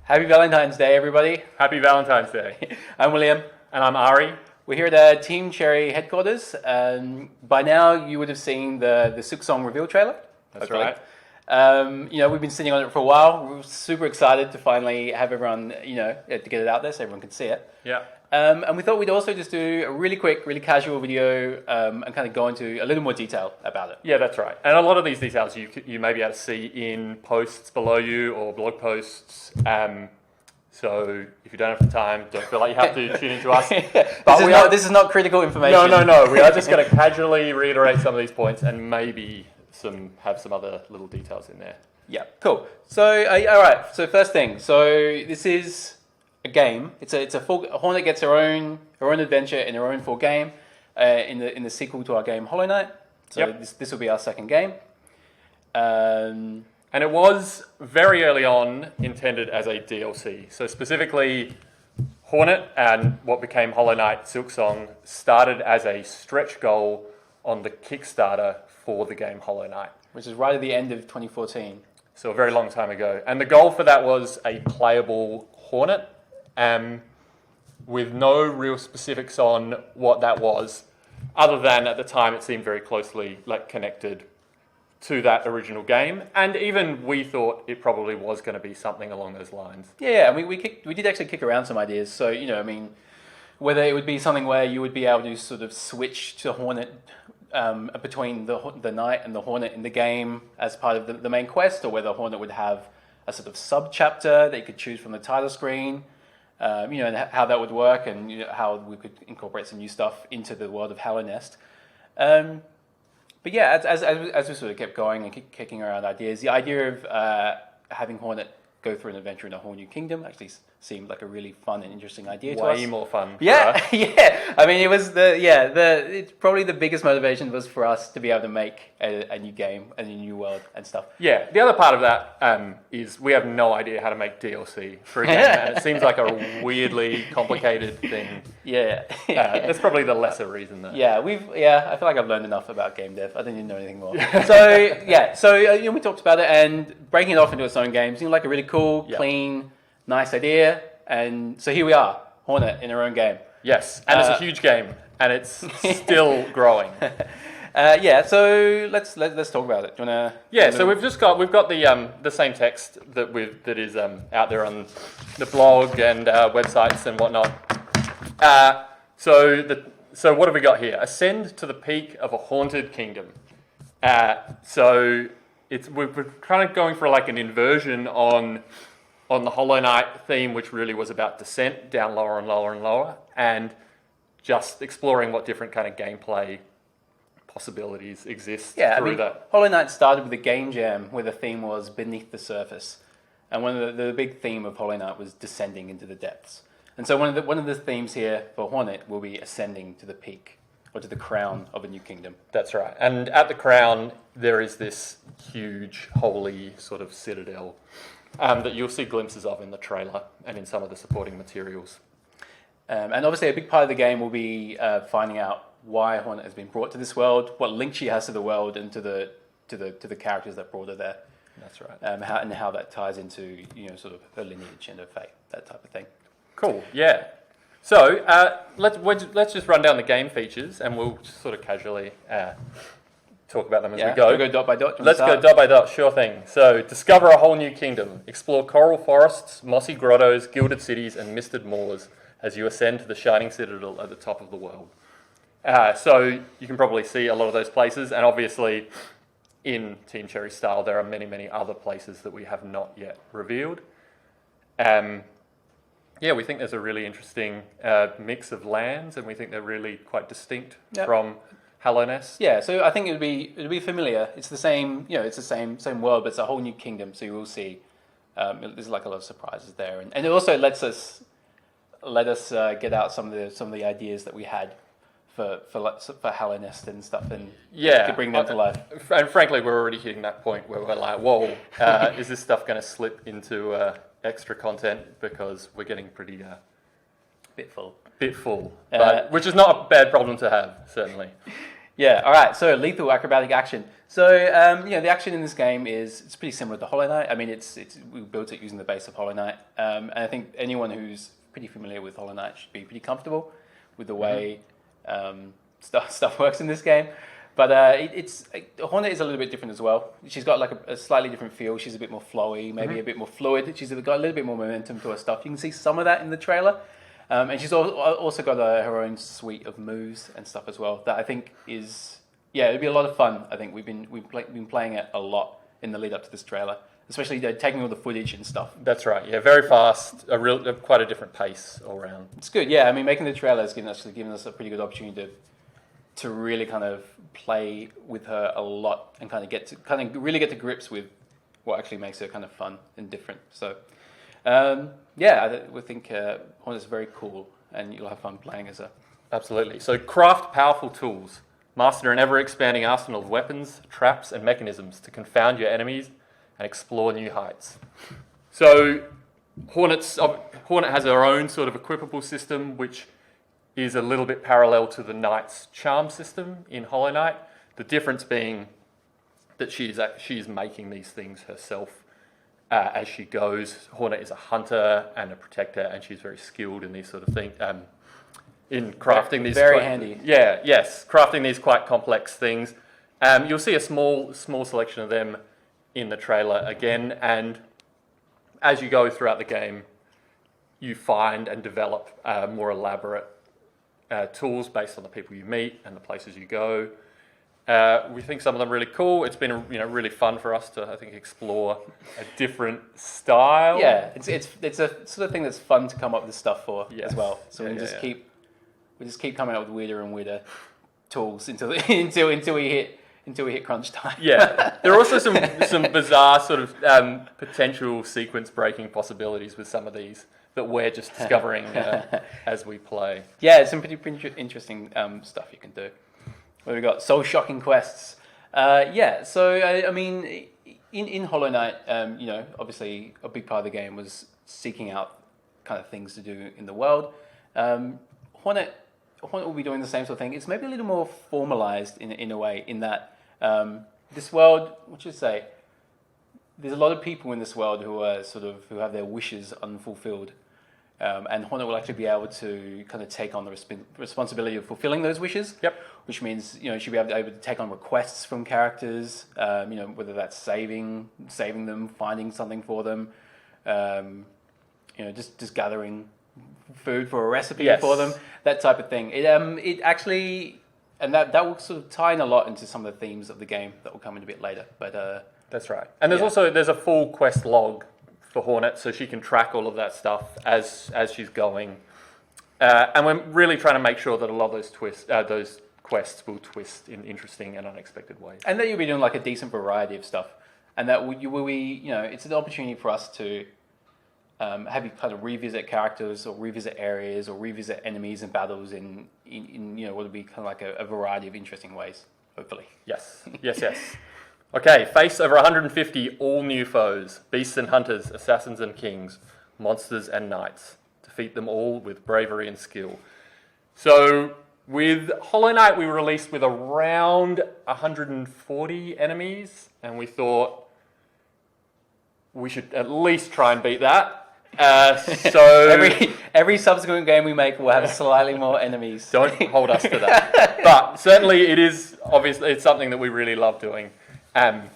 Happy Valentine's Day, everybody. Happy Valentine's Day. I'm William. And I'm Ari. We're here at Team Cherry headquarters. By now, you would have seen the Silksong reveal trailer. That's hopefully. right. We've been sitting on it for a while. We're super excited to finally have everyone, to get it out there so everyone can see it. Yeah. And we thought we'd also just do a really quick, really casual video and kind of go into a little more detail about it. Yeah, that's right. And a lot of these details you may be able to see in posts below you or blog posts. So if you don't have the time, don't feel like you have to tune into us. But this is not critical information. No. We are just going to casually reiterate some of these points and maybe have some other little details in there. Yeah, cool. So, all right. So first thing. So this is a game. It's a full. Hornet gets her own adventure in her own full game in the sequel to our game Hollow Knight. So this will be our second game. And it was very early on intended as a DLC. So specifically, Hornet and what became Hollow Knight Silksong started as a stretch goal on the Kickstarter for the game Hollow Knight. Which is right at the end of 2014. So a very long time ago. And the goal for that was a playable Hornet, with no real specifics on what that was, other than at the time it seemed very closely connected to that original game, and even we thought it probably was going to be something along those lines. Yeah, I mean, we did actually kick around some ideas. So whether it would be something where you would be able to sort of switch to Hornet between the Knight and the Hornet in the game as part of the main quest, or whether Hornet would have a sort of sub chapter that you could choose from the title screen, and how that would work, and how we could incorporate some new stuff into the world of Hallownest. But yeah, as we sort of kept going and kicking around ideas, the idea of having Hornet go through an adventure in a whole new kingdom actually seemed like a really fun and interesting idea to us. Way more fun. Yeah, yeah. I mean, it was it's probably the biggest motivation was for us to be able to make a new game and a new world and stuff. Yeah. The other part of that is we have no idea how to make DLC for a game, and it seems like a weirdly complicated thing. Yeah. That's probably the lesser reason, though. Yeah, I feel like I've learned enough about game dev. I didn't need to know anything more. So we talked about it, and breaking it off into its own game seemed like a really cool, clean, nice idea. And so here we are, Hornet in her own game. Yes, and it's a huge game, and it's still growing. So let's talk about it. Do you wanna? Yeah, so we've got the same text that is out there on the blog and websites and whatnot. So what have we got here? Ascend to the peak of a haunted kingdom. So we're kind of going for like an inversion on the Hollow Knight theme, which really was about descent down lower and lower and lower, and just exploring what different kind of gameplay possibilities exist through that. Hollow Knight started with a game jam where the theme was beneath the surface, and one of the big theme of Hollow Knight was descending into the depths. And so one of the themes here for Hornet will be ascending to the peak, or to the crown of a new kingdom. That's right. And at the crown, there is this huge, holy sort of citadel that you'll see glimpses of in the trailer and in some of the supporting materials. And obviously a big part of the game will be finding out why Hornet has been brought to this world, what link she has to the world and to the characters that brought her there. That's right. And how that ties into sort of her lineage and her fate, that type of thing. Cool. Yeah. So let's just run down the game features, and we'll just sort of casually talk about them as we go. We'll go dot by dot. Let's go dot by dot. Sure thing. So discover a whole new kingdom. Explore coral forests, mossy grottos, gilded cities, and misted moors as you ascend to the shining citadel at the top of the world. So you can probably see a lot of those places, and obviously in Team Cherry style, there are many, many other places that we have not yet revealed. We think there's a really interesting mix of lands, and we think they're really quite distinct from Hallownest. Yeah, so I think it'll be familiar. It's the same, it's the same world, but it's a whole new kingdom. So you will see there's like a lot of surprises there, and it also let us get out some of the ideas that we had for Hallownest and stuff, and to bring them to life. And frankly, we're already hitting that point where we're like, whoa, is this stuff going to slip into extra content, because we're getting pretty bit full, but which is not a bad problem to have, certainly. Yeah, all right. So lethal acrobatic action. So the action in this game it's pretty similar to Hollow Knight. I mean, we built it using the base of Hollow Knight, and I think anyone who's pretty familiar with Hollow Knight should be pretty comfortable with the way stuff works in this game. But Hornet is a little bit different as well. She's got like a slightly different feel. She's a bit more flowy, maybe a bit more fluid. She's got a little bit more momentum to her stuff. You can see some of that in the trailer. And she's also got her own suite of moves and stuff as well. That I think it'd be a lot of fun. I think we've been playing it a lot in the lead up to this trailer, especially taking all the footage and stuff. That's right. Yeah, very fast. Quite a different pace all around. It's good. Yeah, I mean, making the trailer has given us a pretty good opportunity to really kind of play with her a lot and really get to grips with what actually makes her kind of fun and different. So, we think Hornet's very cool, and you'll have fun playing as her. Absolutely. So craft powerful tools. Master an ever-expanding arsenal of weapons, traps, and mechanisms to confound your enemies and explore new heights. So Hornet has her own sort of equipable system, which is a little bit parallel to the Knight's charm system in Hollow Knight. The difference being that she's making these things herself as she goes. Hornet is a hunter and a protector, and she's very skilled in these sort of things. In crafting these very handy. Crafting these quite complex things. You'll see a small selection of them in the trailer again, and as you go throughout the game, you find and develop more elaborate tools based on the people you meet and the places you go. We think some of them really cool. It's been really fun for us to, I think, explore a different style. Yeah, it's a sort of thing that's fun to come up with stuff for as well. So we just keep coming up with weirder and weirder tools until we hit crunch time. Yeah, there are also some bizarre sort of potential sequence breaking possibilities with some of these that we're just discovering as we play. Yeah, it's some pretty interesting stuff you can do. What have we got? Soul shocking quests. So I mean, in Hollow Knight, obviously a big part of the game was seeking out kind of things to do in the world. Hornet will be doing the same sort of thing. It's maybe a little more formalized in a way, in that this world, what should I say? There's a lot of people in this world who have their wishes unfulfilled. And Hornet will actually be able to kind of take on the responsibility of fulfilling those wishes. Yep. Which means she'll be able to take on requests from characters. Whether that's saving them, finding something for them, just gathering food for a recipe for them, that type of thing. It actually, and that will sort of tie in a lot into some of the themes of the game that will come in a bit later. But that's right. And there's a full quest log for Hornet, so she can track all of that stuff as she's going. And we're really trying to make sure that a lot of those quests will twist in interesting and unexpected ways. And that you'll be doing like a decent variety of stuff. And that it's an opportunity for us to have you kind of revisit characters or revisit areas or revisit enemies and battles in what would be kind of like a variety of interesting ways, hopefully. Yes. Okay, face over 150 all new foes, beasts and hunters, assassins and kings, monsters and knights. Defeat them all with bravery and skill. So with Hollow Knight, we were released with around 140 enemies, and we thought we should at least try and beat that. So every subsequent game we make will have slightly more enemies. Don't hold us to that. But certainly it's something that we really love doing. And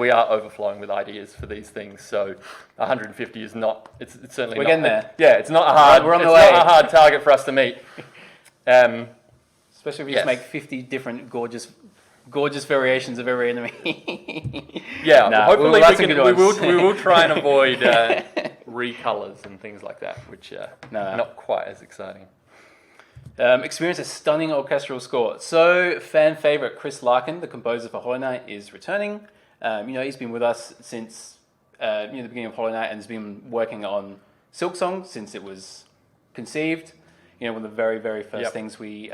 we are overflowing with ideas for these things. So 150 is not. It's certainly. We're getting there. Yeah, it's not a hard. We're on the way. Not a hard target for us to meet. Especially if we just make 50 different gorgeous variations of every enemy. Hopefully we will try and avoid recolors and things like that, which are not quite as exciting. Experience a stunning orchestral score. So, fan favorite Chris Larkin, the composer for Hollow Knight, is returning. He's been with us since the beginning of Hollow Knight and has been working on Silksong since it was conceived. One of the very, very first things he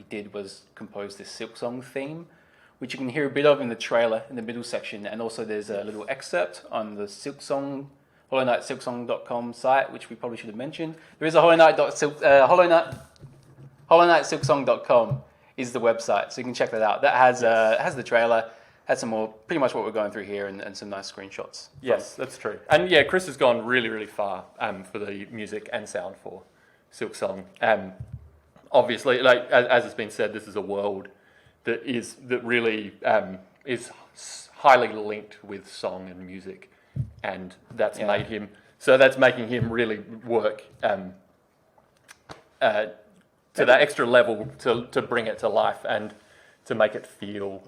did was compose this Silksong theme, which you can hear a bit of in the trailer in the middle section, and also there's a little excerpt on the Silksong, HollowKnightSilksong.com site, which we probably should have mentioned. There is a HollowKnightSilksong.com is the website, so you can check that out. That has the trailer, has some more, pretty much what we're going through here, and some nice screenshots. Yes, that's true. And yeah, Chris has gone really, really far for the music and sound for Silksong. Obviously, like as has been said, this is a world that really is highly linked with song and music, and that's making him really work to that extra level to bring it to life and to make it feel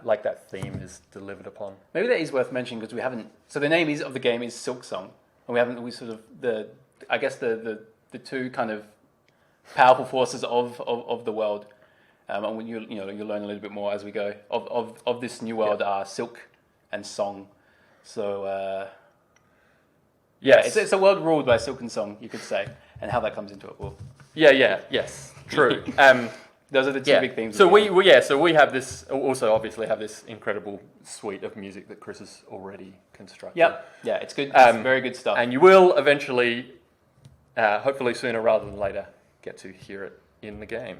like that theme is delivered upon. Maybe that is worth mentioning because we haven't. So the name of the game is Silksong, and we sort of the two kind of powerful forces of the world. And when you'll learn a little bit more as we go of this new world are silk and song. So yes, it's a world ruled by silk and song, you could say, and how that comes into it. Well, yes, true. Those are the two big themes. So we have this obviously have this incredible suite of music that Chris has already constructed. Yep. Yeah, it's good. It's very good stuff. And you will eventually, hopefully sooner rather than later, get to hear it in the game.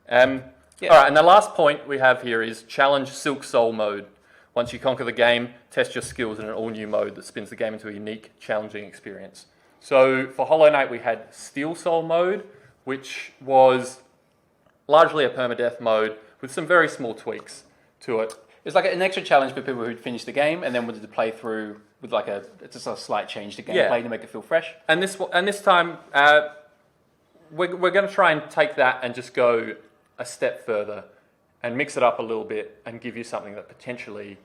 All right, and the last point we have here is Challenge Silk Soul mode. Once you conquer the game, test your skills in an all-new mode that spins the game into a unique, challenging experience. So for Hollow Knight, we had Steel Soul mode, which was largely a permadeath mode with some very small tweaks to it. It's like an extra challenge for people who'd finished the game and then wanted to play through with just a slight change to gameplay to make it feel fresh. And this time, we're going to try and take that and just go a step further and mix it up a little bit and give you something that potentially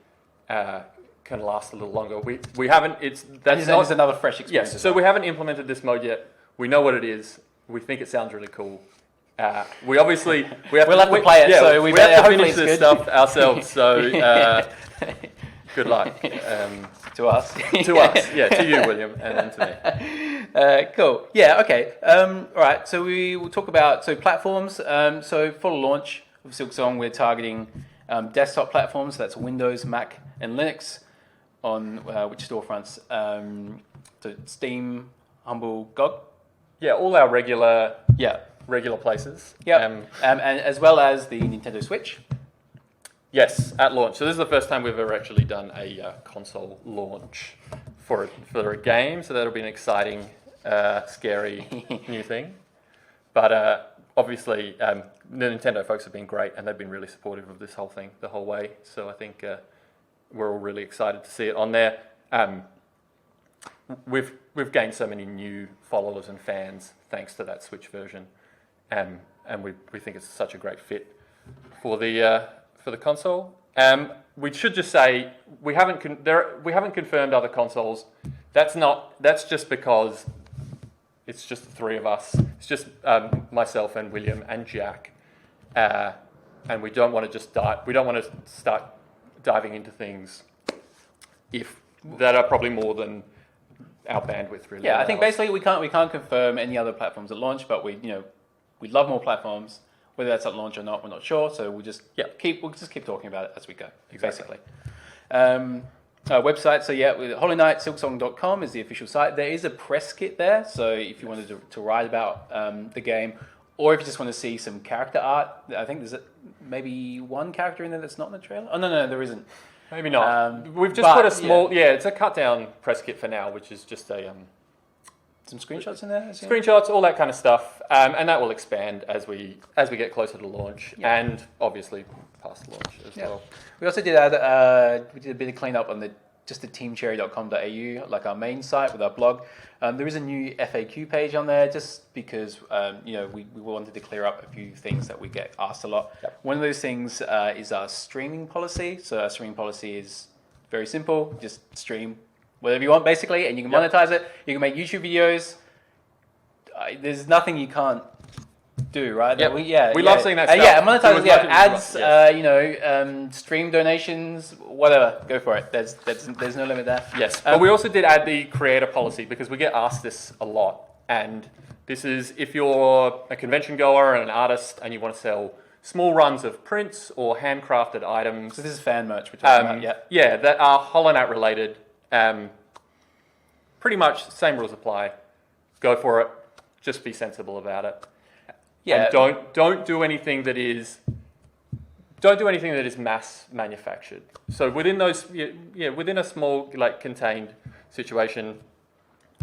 can last a little longer. We haven't. That's another fresh experience. Yes. So we haven't implemented this mode yet. We know what it is. We think it sounds really cool. We'll have to play it. So we have to finish this stuff ourselves. So good luck to us. To you, William, and to me. Cool. Yeah. Okay. All right. So we will talk about platforms. So for launch of Silksong, we're targeting desktop platforms. That's Windows, Mac, and Linux. On which storefronts? So Steam, Humble, GOG. Yeah, all our regular places. Yeah, and as well as the Nintendo Switch. Yes, at launch. So this is the first time we've ever actually done a console launch for a game. So that'll be an exciting, scary new thing. But obviously, the Nintendo folks have been great, and they've been really supportive of this whole thing the whole way. So I think we're all really excited to see it on there. We've gained so many new followers and fans thanks to that Switch version, and we think it's such a great fit for the console. We should just say we haven't confirmed other consoles. That's just because it's just the three of us. It's just myself and William and Jack, and we don't want to start diving into things that are probably more than our bandwidth really. Yeah, I think basically we can't confirm any other platforms at launch, but we'd love more platforms. Whether that's at launch or not, we're not sure. So we'll just keep talking about it as we go. Exactly. Basically. Website. So Hollow Knight Silksong.com is the official site. There is a press kit there. So if you wanted to write about the game, or if you just want to see some character art, I think there's maybe one character in there that's not in the trailer. Oh no, there isn't. Maybe not. We've just put a small, it's a cut down press kit for now, which is just a some screenshots in there. Screenshots, all that kind of stuff, and that will expand as we get closer to launch, and obviously past launch as well. We also did we did a bit of cleanup on the teamcherry.com.au, like our main site with our blog. There is a new FAQ page on there just because we wanted to clear up a few things that we get asked a lot. Yep. One of those things is our streaming policy. So our streaming policy is very simple. Just stream whatever you want basically, and you can monetize it. You can make YouTube videos. There's nothing you can't do, right? Yep. We love seeing that stuff. Monetize ads, stream donations, whatever. Go for it. There's no limit there. Yes, but we also did add the creator policy because we get asked this a lot. And this is if you're a convention goer and an artist and you want to sell small runs of prints or handcrafted items. So this is fan merch we're talking about, that are Hollow Knight related. Pretty much same rules apply. Go for it. Just be sensible about it. Yeah. And don't do anything that is don't do anything that is mass manufactured. So within those, within a small like contained situation,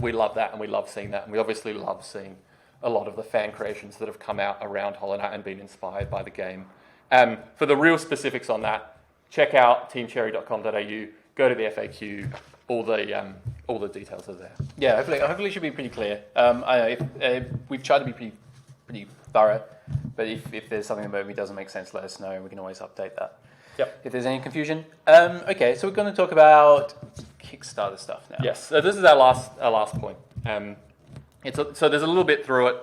we love that and we love seeing that, and we obviously love seeing a lot of the fan creations that have come out around Hollow Knight and been inspired by the game. For the real specifics on that, check out teamcherry.com.au, go to the FAQ, all the details are there. Yeah, hopefully it should be pretty clear. I know we've tried to be pretty thorough, but if there's something that maybe doesn't make sense, let us know. We can always update that. Yep. If there's any confusion. Okay, so we're going to talk about Kickstarter stuff now. Yes. So this is our last point. So there's a little bit through it.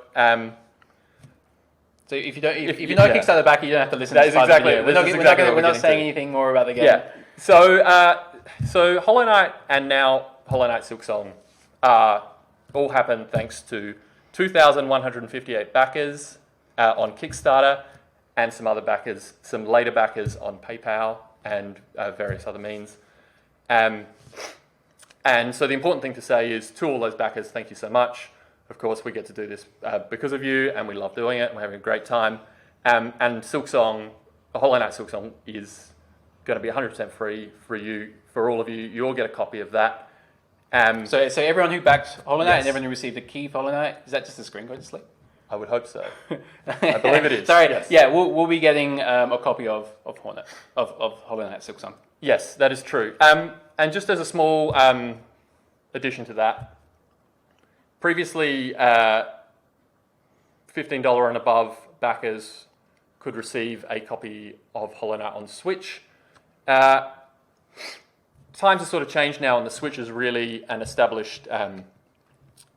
So if you know Kickstarter backer, you don't have to listen to this part of the video. We're not saying anything more about the game. Yeah. So Hollow Knight and now Hollow Knight Silksong all happened thanks to 2,158 backers on Kickstarter and some other backers, some later backers on PayPal and various other means. And so the important thing to say is to all those backers, thank you so much. Of course, we get to do this because of you, and we love doing it, and we're having a great time. And Silksong, Hollow Knight Silksong, is going to be 100% free for all of you. You all get a copy of that. So everyone who backed Hollow Knight and everyone who received a key for Hollow Knight, is that just a screen going to sleep? I would hope so. I believe it is. Sorry. Yes. Yeah, we'll be getting a copy of Hornet, of Hollow Knight Silksong. Yes, that is true. And just as a small addition to that, previously, $15 and above backers could receive a copy of Hollow Knight on Switch. Times have sort of changed now, and the Switch is really an established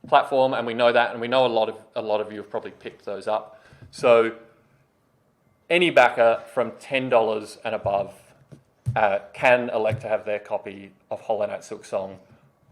platform, and we know that, and we know a lot of you have probably picked those up. So any backer from $10 and above can elect to have their copy of Hollow Knight Silksong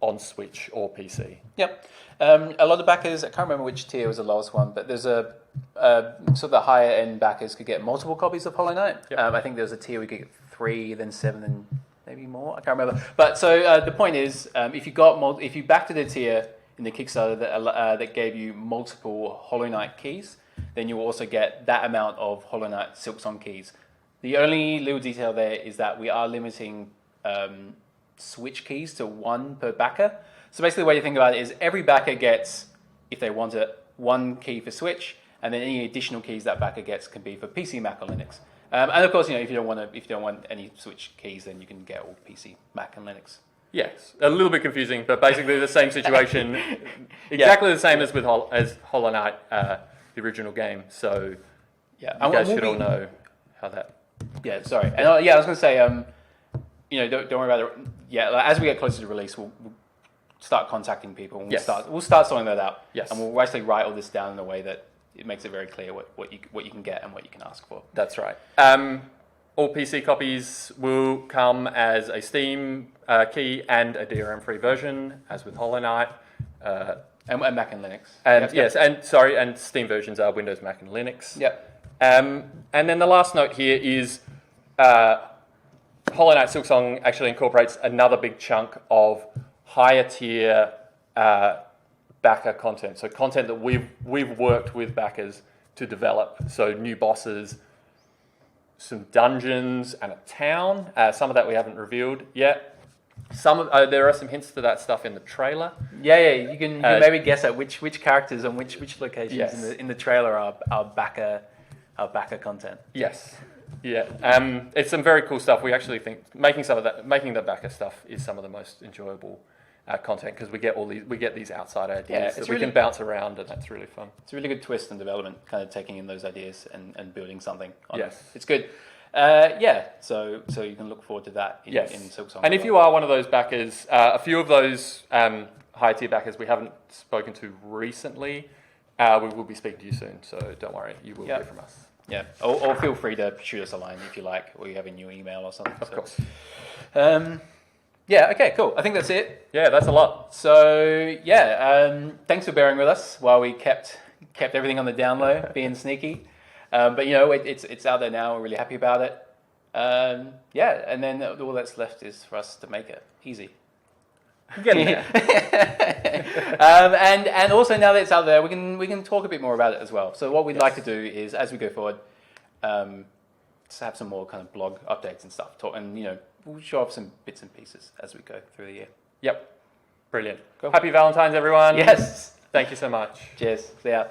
on Switch or PC. Yep. A lot of backers, I can't remember which tier was the lowest one, but there's a sort of the higher end backers could get multiple copies of Hollow Knight. Yep. I think there's a tier we could get 3, then 7, then maybe more. I can't remember. But so the point is, if you backed at a tier in the Kickstarter that gave you multiple Hollow Knight keys, then you will also get that amount of Hollow Knight Silksong keys. The only little detail there is that we are limiting Switch keys to 1 per backer. So basically the way you think about it is every backer gets, if they want it, 1 key for Switch, and then any additional keys that backer gets can be for PC, Mac, or Linux. And of course, if you don't want any Switch keys, then you can get all PC, Mac, and Linux. Yes, a little bit confusing, but basically the same situation, exactly the same as with Hollow Knight, the original game. So you guys should all know how that. Yeah, sorry. And I was going to say, don't worry about it. Yeah, as we get closer to release, we'll start contacting people. And we'll start sorting that out. Yes. And we'll actually write all this down in a way that it makes it very clear what you can get and what you can ask for. That's right. All PC copies will come as a Steam key and a DRM-free version, as with Hollow Knight. And Mac and Linux. And and Steam versions are Windows, Mac, and Linux. Yep. And then the last note here is Hollow Knight Silksong actually incorporates another big chunk of higher tier backer content. So content that we've worked with backers to develop. So new bosses, some dungeons, and a town. Some of that we haven't revealed yet. There are some hints to that stuff in the trailer. Yeah. You can maybe guess at which characters and which locations in the trailer are backer content. Yes. Yeah. It's some very cool stuff. We actually think making the backer stuff is some of the most enjoyable content because we get these outside ideas that we can bounce around, and that's really fun. It's a really good twist in development, kind of taking in those ideas and building something on it. It's good. So you can look forward to that in Silksong. And if you are one of those backers, a few of those high tier backers we haven't spoken to recently, we will be speaking to you soon, so don't worry, you will hear from us. Yeah, or feel free to shoot us a line if you like, or you have a new email or something. Of course. Okay, cool. I think that's it. Yeah, that's a lot. So thanks for bearing with us while we kept everything on the down low, being sneaky. But it's out there now. We're really happy about it. And then all that's left is for us to make it easy. Getting there. And also now that it's out there, we can talk a bit more about it as well. So what we'd like to do is, as we go forward, have some more kind of blog updates and stuff. And we'll show off some bits and pieces as we go through the year. Yep. Brilliant. Cool. Happy Valentine's, everyone. Yes. Thank you so much. Cheers. See ya.